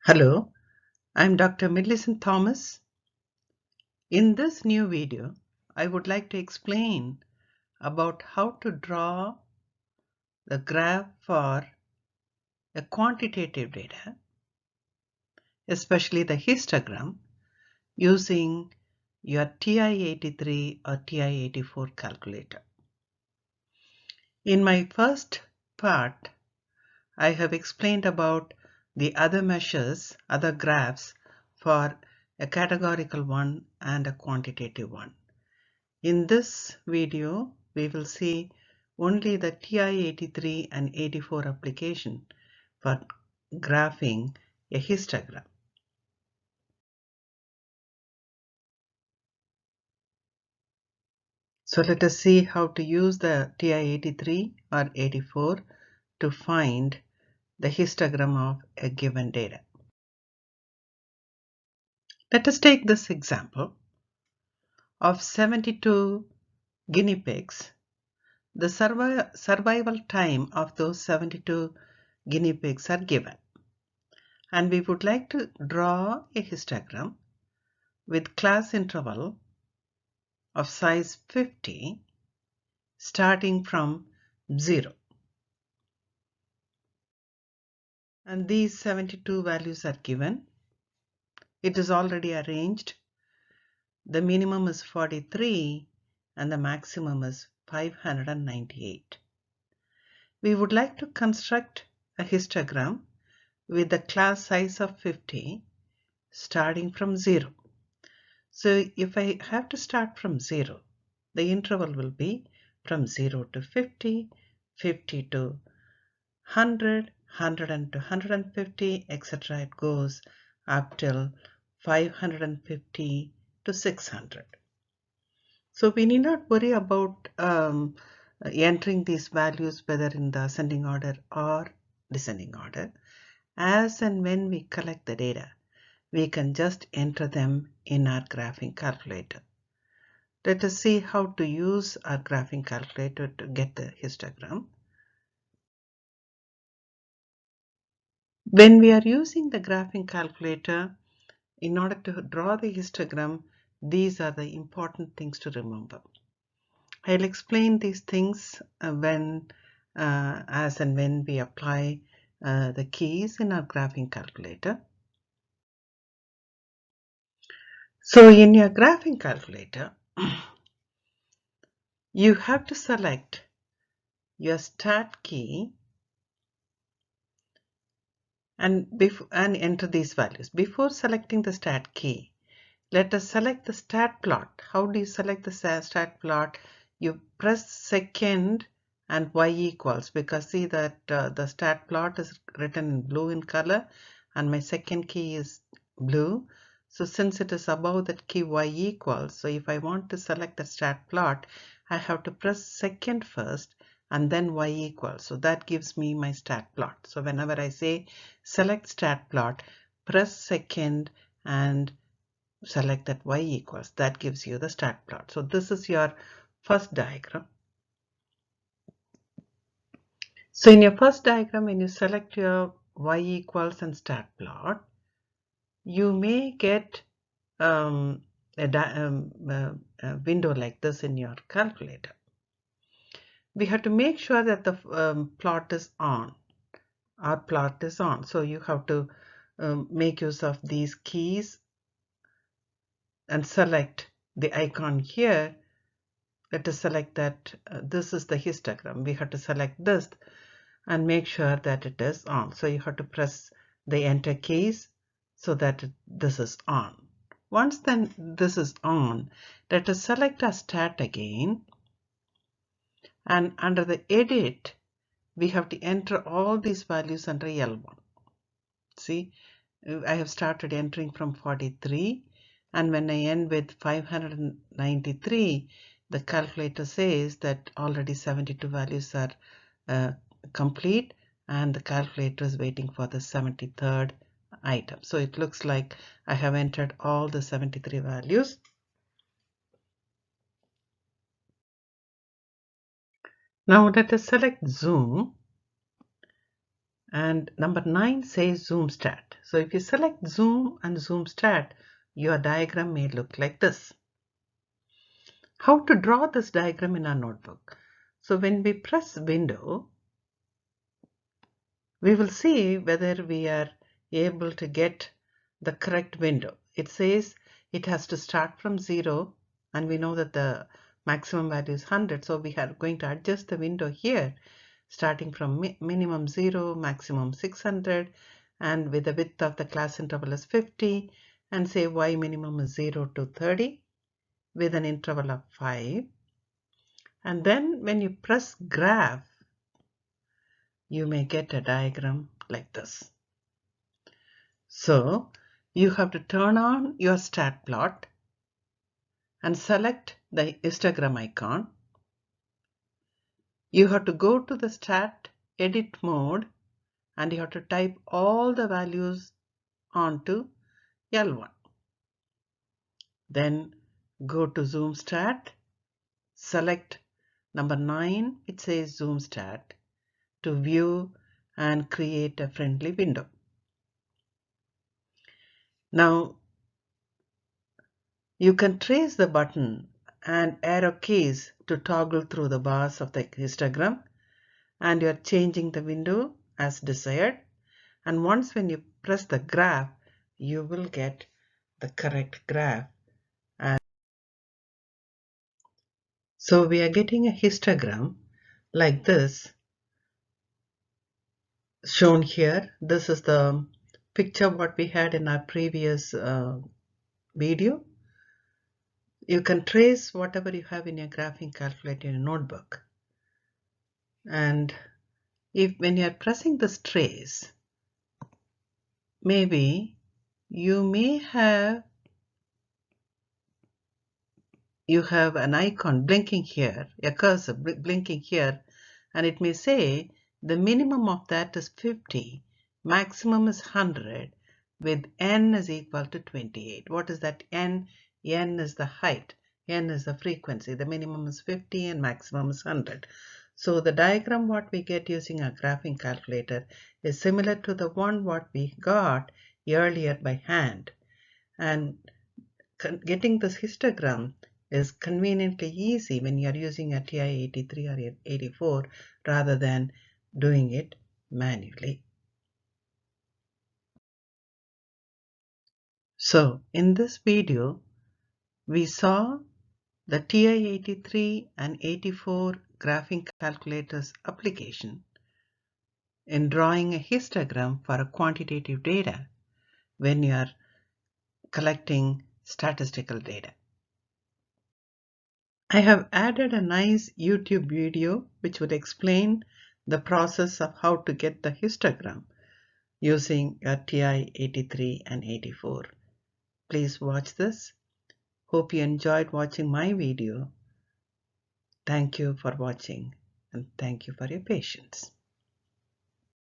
Hello, I'm Dr. Thomas. In this new video, I would like to explain about how to draw the graph for a quantitative data, especially the histogram, using your TI-83 or TI-84 calculator. In my first part, I have explained about the other measures, other graphs for a categorical one and a quantitative one. In this video, we will see only the TI-83 and 84 application for graphing a histogram. So let us see how to use the TI-83 or 84 to find the histogram of a given data. Let us take this example of 72 guinea pigs. The survival time of those 72 guinea pigs are given. And we would like to draw a histogram with class interval of size 50 starting from 0. And these 72 values are given. It is already arranged. The minimum is 43 and the maximum is 598. We would like to construct a histogram with the class size of 50 starting from 0. So if I have to start from 0, the interval will be from 0 to 50, 50 to 100, 100 to 150, etc. It goes up till 550 to 600. So we need not worry about entering these values whether in the ascending order or descending order. As and when we collect the data, we can just enter them in our graphing calculator. Let us see how to use our graphing calculator to get the histogram. When we are using the graphing calculator, in order to draw the histogram, these are the important things to remember. I'll explain these things as and when we apply the keys in our graphing calculator. So in your graphing calculator, you have to select your start key and enter these values. Before selecting the stat key, let us select the stat plot. How do you select the stat plot? You press second and y equals, because see that the stat plot is written in blue in color and my second key is blue. So since it is above that key y equals, so if I want to select the stat plot, I have to press second first and then y equals. So that gives me my stat plot. So whenever I say select stat plot, press second and select that y equals. That gives you the stat plot. So this is your first diagram. So in your first diagram, when you select your y equals and stat plot, you may get a window like this in your calculator. We have to make sure that the plot is on. Our plot is on. So you have to make use of these keys and select the icon here. Let us select that this is the histogram. We have to select this and make sure that it is on. So you have to press the enter keys so that this is on. Once then this is on, let us select our stat again, and under the edit we have to enter all these values under L1. See, I have started entering from 43, and when I end with 593, the calculator says that already 72 values are complete, and the calculator is waiting for the 73rd item. So it looks like I have entered all the 73 values. Now let us select zoom And number 9 says zoom stat. So if you select zoom and zoom stat, your diagram may look like this. How to draw this diagram in our notebook? So when we press window, we will see whether we are able to get the correct window. It says it has to start from 0, and we know that the maximum value is 100, so we are going to adjust the window here starting from minimum 0, maximum 600, and with the width of the class interval is 50, and say y minimum is 0 to 30 with an interval of 5. And then when you press graph, you may get a diagram like this. So you have to turn on your stat plot and select the histogram icon. You have to go to the stat edit mode and you have to type all the values onto L1. Then go to zoom stat, select number 9, it says zoom stat, to view and create a friendly window. Now you can trace the button and arrow keys to toggle through the bars of the histogram, and you are changing the window as desired. And once when you press the graph, you will get the correct graph. And so we are getting a histogram like this shown here. This is the picture what we had in our previous video. You can trace whatever you have in your graphing calculator in a notebook. And if when you are pressing this trace, maybe you may have an icon blinking here, a cursor blinking here, and it may say the minimum of that is 50, maximum is 100, with n is equal to 28. What is that n? N is the height, n is the frequency. The minimum is 50 and maximum is 100. So the diagram what we get using our graphing calculator is similar to the one what we got earlier by hand. And getting this histogram is conveniently easy when you are using a TI-83 or 84 rather than doing it manually. So in this video, we saw the TI-83 and 84 graphing calculators application in drawing a histogram for a quantitative data when you are collecting statistical data. I have added a nice YouTube video which will explain the process of how to get the histogram using a TI-83 and 84. Please watch this. Hope you enjoyed watching my video. Thank you for watching and thank you for your patience.